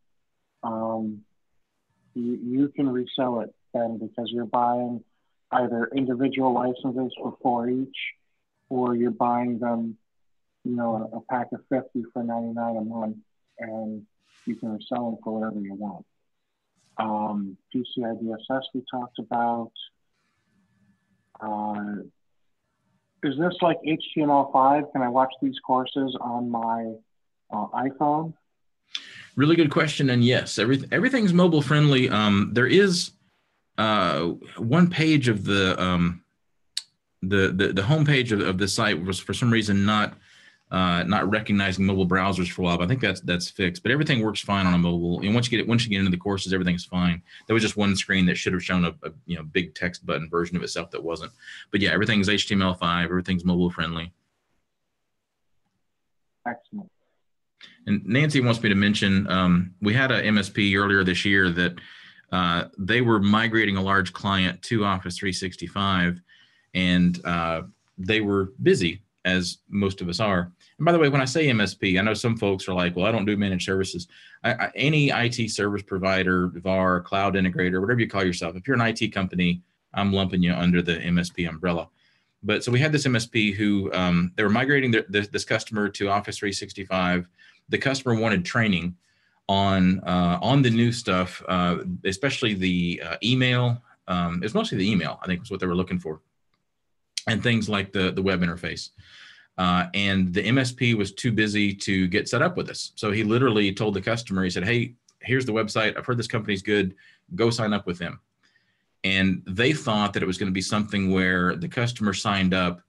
You can resell it, Ben, because you're buying either individual licenses for 4 each, or you're buying them, a pack of 50 for $99 a month, and you can resell them for whatever you want. PCI DSS we talked about. Is this like HTML5? Can I watch these courses on my iPhone? Really good question. And yes, everything's mobile friendly. There is one page of the homepage of the site was for some reason not recognizing mobile browsers for a while. But I think that's fixed. But everything works fine on a mobile. And once you get into the courses, everything's fine. There was just one screen that should have shown a big text button version of itself that wasn't. But yeah, everything's HTML5. Everything's mobile friendly. Excellent. And Nancy wants me to mention we had a MSP earlier this year that they were migrating a large client to Office 365, and they were busy, as most of us are. And by the way, when I say MSP, I know some folks are like, well, I don't do managed services. Any IT service provider, VAR, cloud integrator, whatever you call yourself, if you're an IT company, I'm lumping you under the MSP umbrella. But so we had this MSP who they were migrating this customer to Office 365. The customer wanted training on the new stuff, especially the email. It was mostly the email, I think, was what they were looking for, and things like the web interface. And the MSP was too busy to get set up with us. So he literally told the customer, he said, hey, here's the website. I've heard this company's good. Go sign up with them. And they thought that it was going to be something where the customer signed up,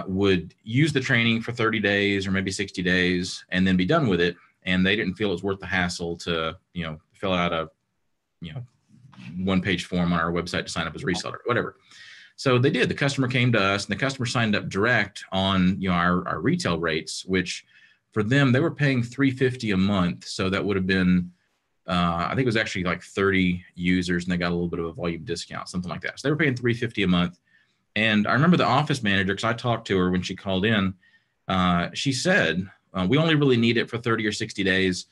would use the training for 30 days or maybe 60 days and then be done with it. And they didn't feel it was worth the hassle to, fill out a, one-page form on our website to sign up as a reseller, whatever. So they did. The customer came to us, and the customer signed up direct on our retail rates, which for them, they were paying $350 a month. So that would have been, I think it was actually like 30 users, and they got a little bit of a volume discount, something like that. So they were paying $350 a month. And I remember the office manager, because I talked to her when she called in, she said, we only really need it for 30 or 60 days.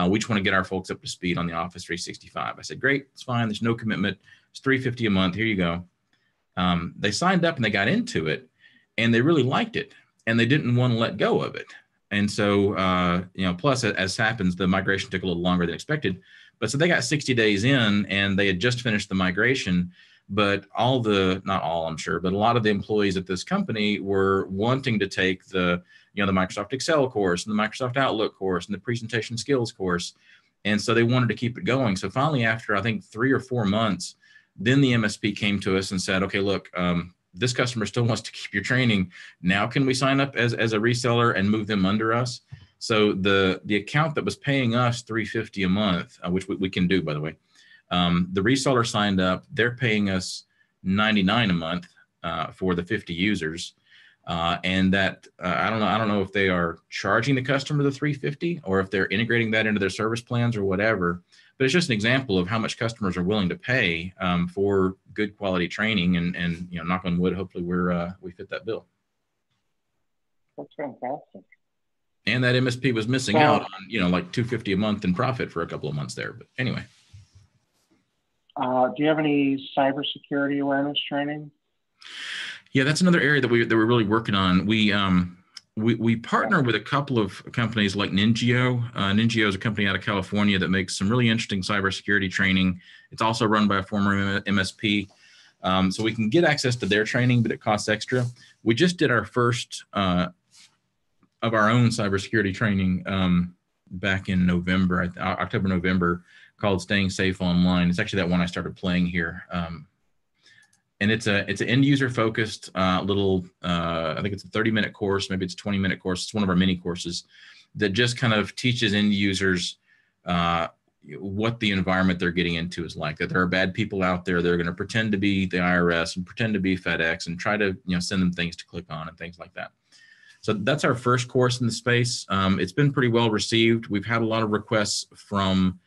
We just want to get our folks up to speed on the Office 365. I said, great, it's fine. There's no commitment. It's $350 a month. Here you go. They signed up and they got into it, and they really liked it, and they didn't want to let go of it. And so, plus as happens, the migration took a little longer than expected. But so they got 60 days in, and they had just finished the migration. But not all, I'm sure, but a lot of the employees at this company were wanting to take the Microsoft Excel course and the Microsoft Outlook course and the presentation skills course. And so they wanted to keep it going. So finally, after I think 3 or 4 months, then the MSP came to us and said, okay, look, this customer still wants to keep your training. Now can we sign up as a reseller and move them under us? So the account that was paying us $350 a month, which we can do, by the way, the reseller signed up. They're paying us $99 a month for the 50 users. And that I don't know if they are charging the customer the $350 or if they're integrating that into their service plans or whatever. But it's just an example of how much customers are willing to pay for good quality training. And knock on wood, hopefully we fit that bill. That's fantastic. And that MSP was missing out on like $250 a month in profit for a couple of months there. But anyway. Do you have any cybersecurity awareness training? Yeah, that's another area that we're really working on. We partner with a couple of companies like Ningio. Ningio is a company out of California that makes some really interesting cybersecurity training. It's also run by a former MSP. So we can get access to their training, but it costs extra. We just did our first of our own cybersecurity training back in November, October, November, called Staying Safe Online. It's actually that one I started playing here. And it's an end user focused little, I think it's a 30-minute course, maybe it's a 20-minute course. It's one of our mini courses that just kind of teaches end users what the environment they're getting into is like, that there are bad people out there. They're going to pretend to be the IRS and pretend to be FedEx and try to send them things to click on and things like that. So that's our first course in the space. It's been pretty well received. We've had a lot of requests from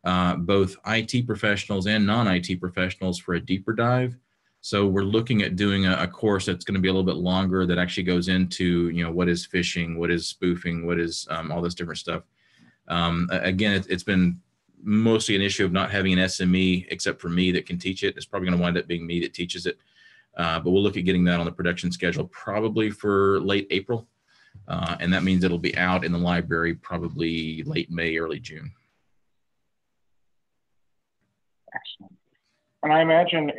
both IT professionals and non-IT professionals for a deeper dive. So we're looking at doing a course that's going to be a little bit longer that actually goes into, what is phishing, what is spoofing, what is all this different stuff. Again, it's been mostly an issue of not having an SME except for me that can teach it. It's probably going to wind up being me that teaches it. But we'll look at getting that on the production schedule probably for late April. And that means it'll be out in the library probably late May, early June. Excellent. And I imagine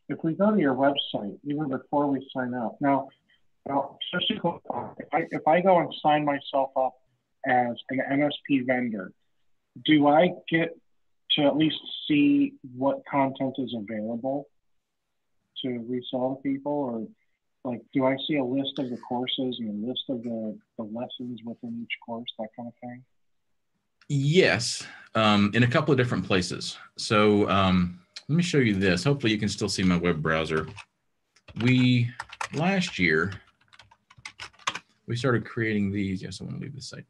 if we go to your website, even before we sign up, now if I go and sign myself up as an MSP vendor, do I get to at least see what content is available to resell to people? Or like, do I see a list of the courses and a list of the lessons within each course, that kind of thing? Yes, in a couple of different places. So let me show you this. Hopefully you can still see my web browser. Last year, we started creating these. Yes, I want to leave this site.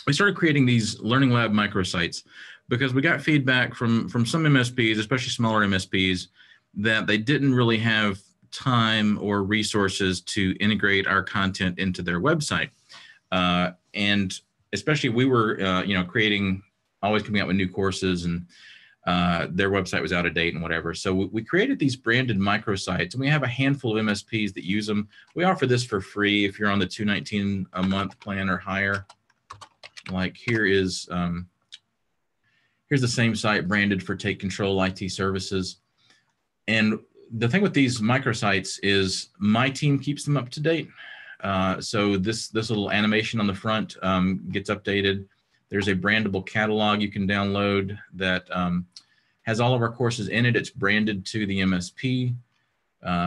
We started creating these Learning Lab microsites because we got feedback from some MSPs, especially smaller MSPs, that they didn't really have time or resources to integrate our content into their website. And especially we were, always coming out with new courses, and their website was out of date and whatever. So we created these branded microsites, and we have a handful of MSPs that use them. We offer this for free if you're on the $219 a month plan or higher. Like here's the same site branded for Take Control IT Services. And the thing with these microsites is my team keeps them up to date. So this little animation on the front gets updated. There's a brandable catalog you can download that Has all of our courses in it. It's branded to the MSP.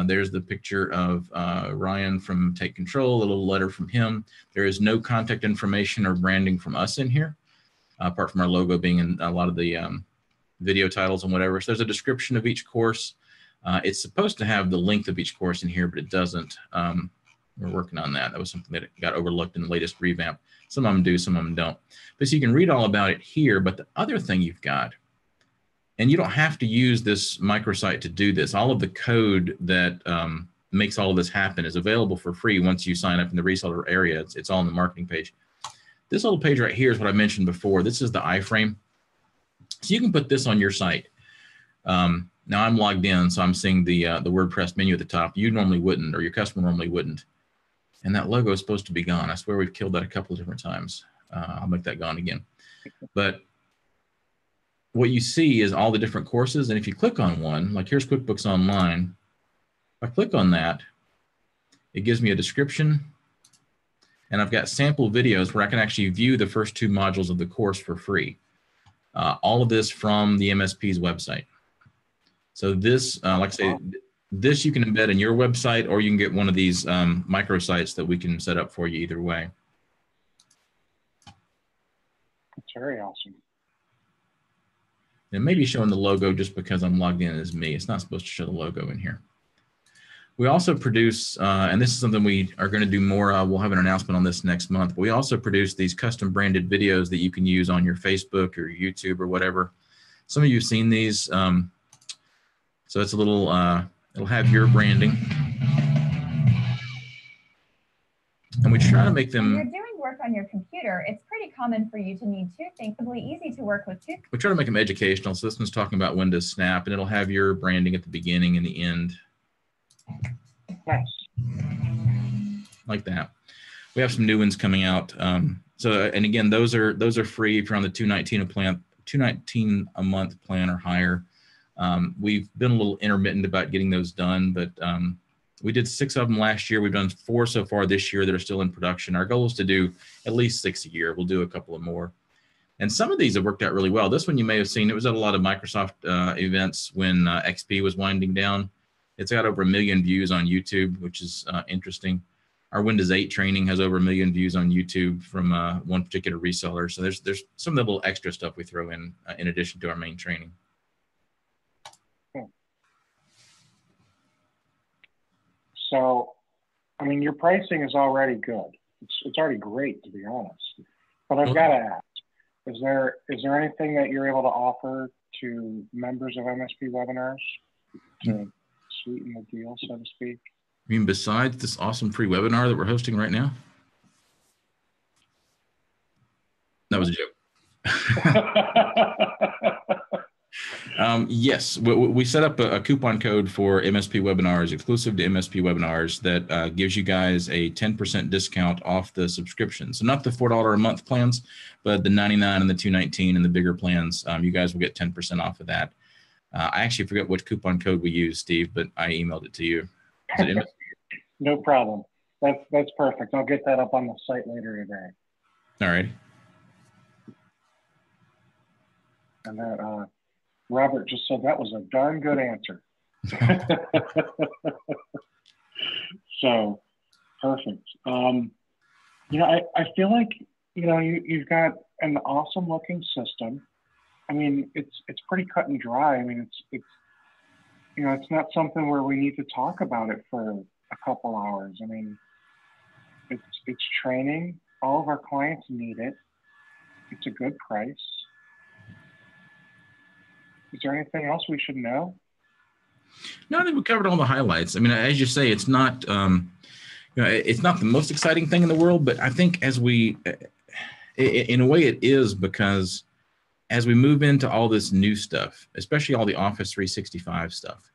There's the picture of Ryan from Take Control, a little letter from him. There is no contact information or branding from us in here, apart from our logo being in a lot of the video titles and whatever. So there's a description of each course. It's supposed to have the length of each course in here, but it doesn't. We're working on that. That was something that got overlooked in the latest revamp. Some of them do, some of them don't. But so you can read all about it here. But the other thing you've got, and you don't have to use this microsite to do this. All of the code that makes all of this happen is available for free once you sign up in the reseller area. It's all on the marketing page. This little page right here is what I mentioned before. This is the iframe. So you can put this on your site. Now I'm logged in, so I'm seeing the WordPress menu at the top. You normally wouldn't, or your customer normally wouldn't. And that logo is supposed to be gone. I swear we've killed that a couple of different times. I'll make that gone again. But what you see is all the different courses. And if you click on one, like here's QuickBooks Online, if I click on that, it gives me a description. And I've got sample videos where I can actually view the first 2 modules of the course for free. All of this from the MSP's website. So this, like I say, this you can embed in your website, or you can get one of these microsites that we can set up for you either way. That's very awesome. It may be showing the logo just because I'm logged in as me. It's not supposed to show the logo in here. We also produce, and this is something we are going to do more of. We'll have an announcement on this next month. But we also produce these custom branded videos that you can use on your Facebook or YouTube or whatever. Some of you have seen these. So it's a little, it'll have your branding. And we try to make them. When you're doing work on your computer, it's pretty common for you to need two things. Easy to work with two. We try to make them educational. So this one's talking about Windows Snap, and it'll have your branding at the beginning and the end. Nice. Like that. We have some new ones coming out. And again, those are free if you're on the $219 a month plan or higher. We've been a little intermittent about getting those done, but we did 6 of them last year. We've done 4 so far this year that are still in production. Our goal is to do at least 6 a year. We'll do a couple of more. And some of these have worked out really well. This one you may have seen, it was at a lot of Microsoft events when XP was winding down. It's got over 1 million views on YouTube, which is interesting. Our Windows 8 training has over 1 million views on YouTube from one particular reseller. So there's some of the little extra stuff we throw in addition to our main training. So, I mean, your pricing is already good. It's already great, to be honest. But I've got to ask, is there anything that you're able to offer to members of MSP webinars to sweeten the deal, so to speak? You mean besides this awesome free webinar that we're hosting right now? That was a joke. Yes, we set up a coupon code for MSP webinars, exclusive to MSP webinars, that gives you guys a 10% discount off the subscription. So not the $4 a month plans, but the $99 and the $219 and the bigger plans. You guys will get 10% off of that. I actually forget what coupon code we use, Steve, but I emailed it to you. Is it No problem. That's perfect. I'll get that up on the site later today. All right. And that Robert just said that was a darn good answer. So perfect. You know, I feel like, you know, you've got an awesome looking system. I mean, it's pretty cut and dry. I mean, it's you know, it's not something where we need to talk about it for a couple hours. I mean, it's training. All of our clients need it. It's a good price. Is there anything else we should know? No, I think we covered all the highlights. I mean, as you say, it's not, you know, it's not the most exciting thing in the world, but I think as we, in a way it is, because as we move into all this new stuff, especially all the Office 365 stuff,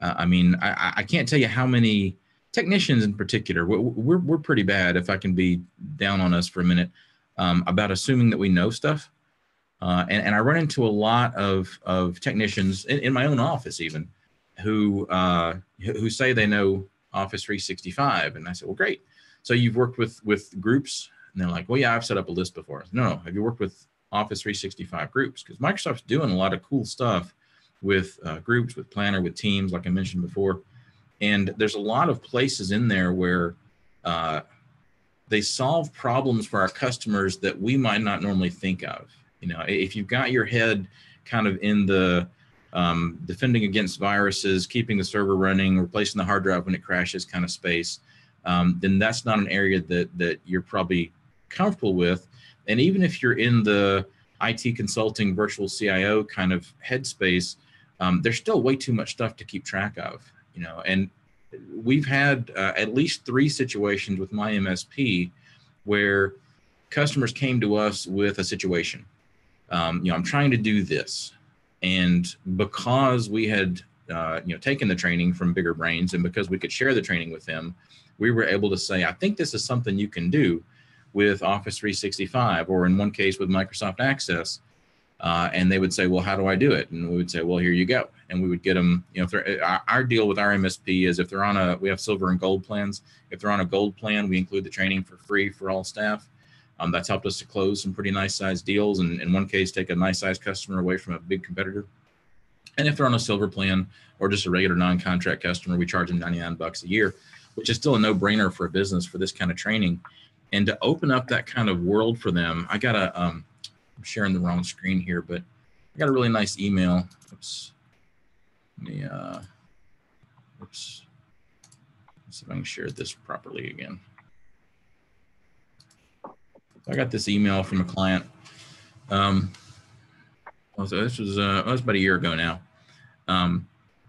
I mean, I can't tell you how many technicians in particular, we're pretty bad, if I can be down on us for a minute, about assuming that we know stuff. And I run into a lot of technicians in my own office even who say they know Office 365. And I said, well, great. So you've worked with groups? And they're like, well, yeah, I've set up a list before. No, have you worked with Office 365 groups? Because Microsoft's doing a lot of cool stuff with groups, with Planner, with teams, like I mentioned before. And there's a lot of places in there where they solve problems for our customers that we might not normally think of. You know, if you've got your head kind of in the defending against viruses, keeping the server running, replacing the hard drive when it crashes kind of space, then that's not an area that you're probably comfortable with. And even if you're in the IT consulting virtual CIO kind of headspace, there's still way too much stuff to keep track of, you know. And we've had at least 3 situations with my MSP where customers came to us with a situation. You know, I'm trying to do this. And because we had, you know, taken the training from Bigger Brains, and because we could share the training with them, we were able to say, I think this is something you can do with Office 365, or in one case with Microsoft Access. And they would say, well, how do I do it? And we would say, well, here you go. And we would get them, you know, if they're, our deal with our MSP is if they're on we have silver and gold plans. If they're on a gold plan, we include the training for free for all staff. That's helped us to close some pretty nice sized deals. And in one case, take a nice sized customer away from a big competitor. And if they're on a silver plan or just a regular non-contract customer, we charge them $99 a year, which is still a no-brainer for a business for this kind of training. And to open up that kind of world for them, I got I'm sharing the wrong screen here, but I got a really nice email. Oops. Let me, oops. Let's see if I can share this properly again. I got this email from a client. So this was about a year ago now.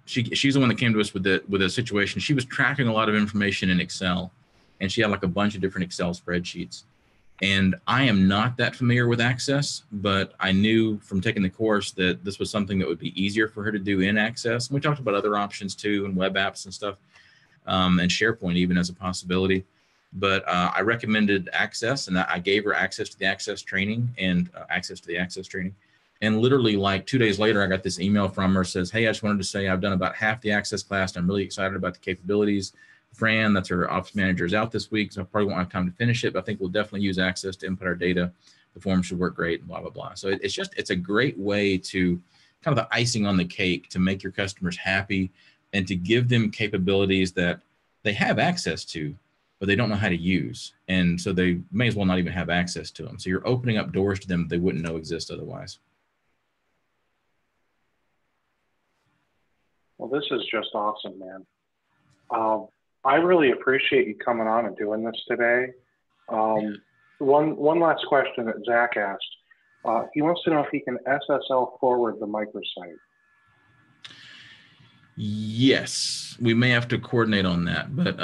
She's the one that came to us with a situation. She was tracking a lot of information in Excel, and she had like a bunch of different Excel spreadsheets. And I am not that familiar with Access, but I knew from taking the course that this was something that would be easier for her to do in Access. And we talked about other options too, and web apps and stuff, and SharePoint even as a possibility. But I recommended Access, and I gave her access to the Access training and And literally like 2 days later, I got this email from her, says, hey, I just wanted to say I've done about half the Access class. And I'm really excited about the capabilities. Fran, that's her office manager, is out this week, so I probably won't have time to finish it, but I think we'll definitely use Access to input our data. The form should work great, and blah, blah, blah. So it's a great way to kind of the icing on the cake to make your customers happy and to give them capabilities that they have access to, but they don't know how to use. And so they may as well not even have access to them. So you're opening up doors to them they wouldn't know exist otherwise. Well, this is just awesome, man. I really appreciate you coming on and doing this today. One last question that Zach asked. He wants to know if he can SSL forward the microsite. Yes, we may have to coordinate on that, but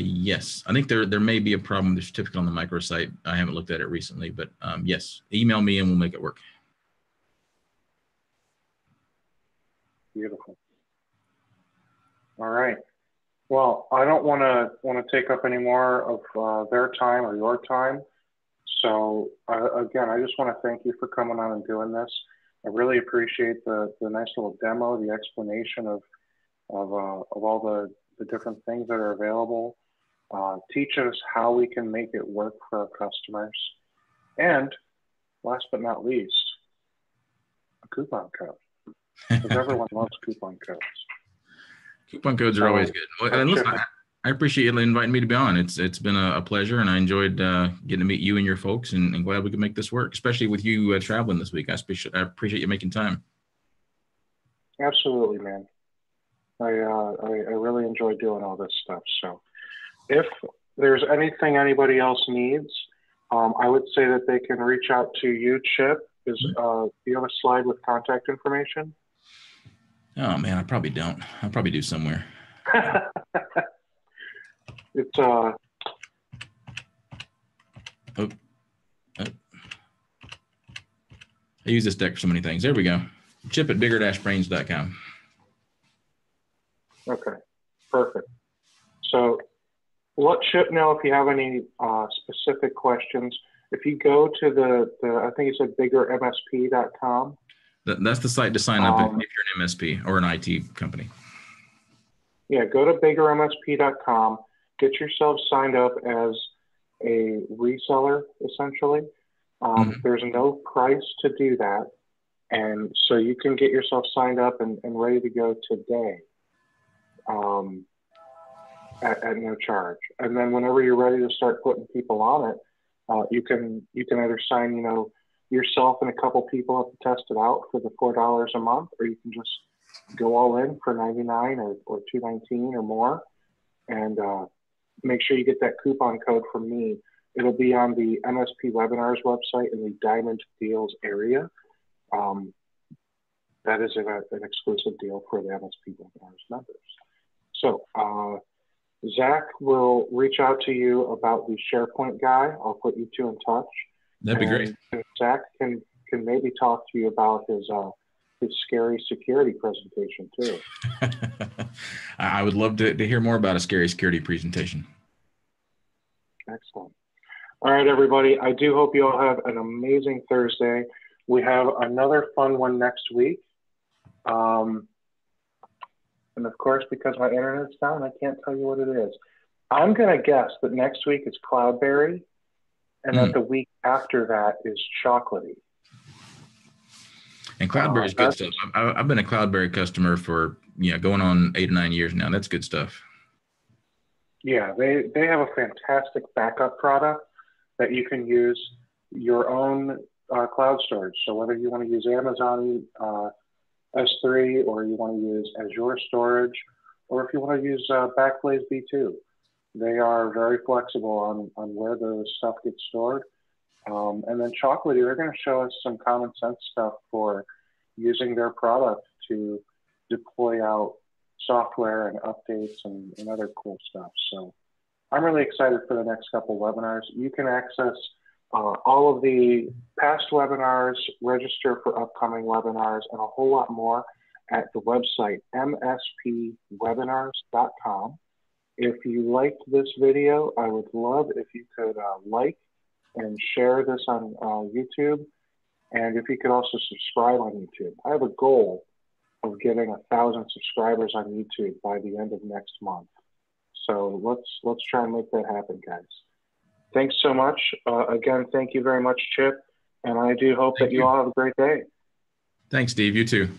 yes, I think there may be a problem with the certificate on the microsite. I haven't looked at it recently, but yes, email me and we'll make it work. Beautiful. All right. Well, I don't want to take up any more of their time or your time. So again, I just want to thank you for coming on and doing this. I really appreciate the nice little demo, the explanation of all the different things that are available. Teach us how we can make it work for our customers. And last but not least, a coupon code. Because everyone loves coupon codes. Coupon codes are always good. Well, and listen, I appreciate you inviting me to be on. It's been a pleasure, and I enjoyed getting to meet you and your folks, and glad we could make this work, especially with you traveling this week. I appreciate you making time. Absolutely, man. I really enjoy doing all this stuff. So if there's anything anybody else needs, I would say that they can reach out to you, Chip. Do you have a slide with contact information? Oh man, I probably don't. I'll probably do somewhere. It's I use this deck for so many things. There we go. Chip at bigger-brains.com. Okay, perfect. So let Chip know if you have any specific questions. If you go to the I think it's at biggermsp.com. That's the site to sign up if you're an MSP or an IT company. Yeah, go to biggermsp.com. Get yourself signed up as a reseller, essentially. There's no price to do that. And so you can get yourself signed up and ready to go today at no charge. And then whenever you're ready to start putting people on it, you can either sign, yourself and a couple people up to test it out for the $4 a month, or you can just go all in for $99 or $219 or more. And make sure you get that coupon code from me. It'll be on the MSP Webinars website in the Diamond Deals area. That is an exclusive deal for the MSP Webinars members. So Zach will reach out to you about the SharePoint guy. I'll put you two in touch. That'd be great. And Zach can maybe talk to you about his scary security presentation too. I would love to hear more about a scary security presentation. Excellent. All right, everybody. I do hope you all have an amazing Thursday. We have another fun one next week. And of course, because my internet's down, I can't tell you what it is. I'm going to guess that next week is Cloudberry, and that the week after that is Chocolatey. And Cloudberry is good stuff. I've been a Cloudberry customer for going on 8 or 9 years now. That's good stuff. Yeah, they have a fantastic backup product that you can use your own cloud storage. So whether you want to use Amazon S3, or you want to use Azure storage, or if you want to use Backblaze B2, they are very flexible on where the stuff gets stored. And then Chocolatey, they're going to show us some common sense stuff for using their product to deploy out software and updates and other cool stuff. So I'm really excited for the next couple webinars. You can access all of the past webinars, register for upcoming webinars, and a whole lot more at the website mspwebinars.com. If you liked this video, I would love if you could like and share this on YouTube, and if you could also subscribe on YouTube. I have a goal of getting 1,000 subscribers on YouTube by the end of next month. So let's try and make that happen, guys. Thanks so much. Again, thank you very much, Chip. And I do hope that you all have a great day. Thanks, Steve. You too.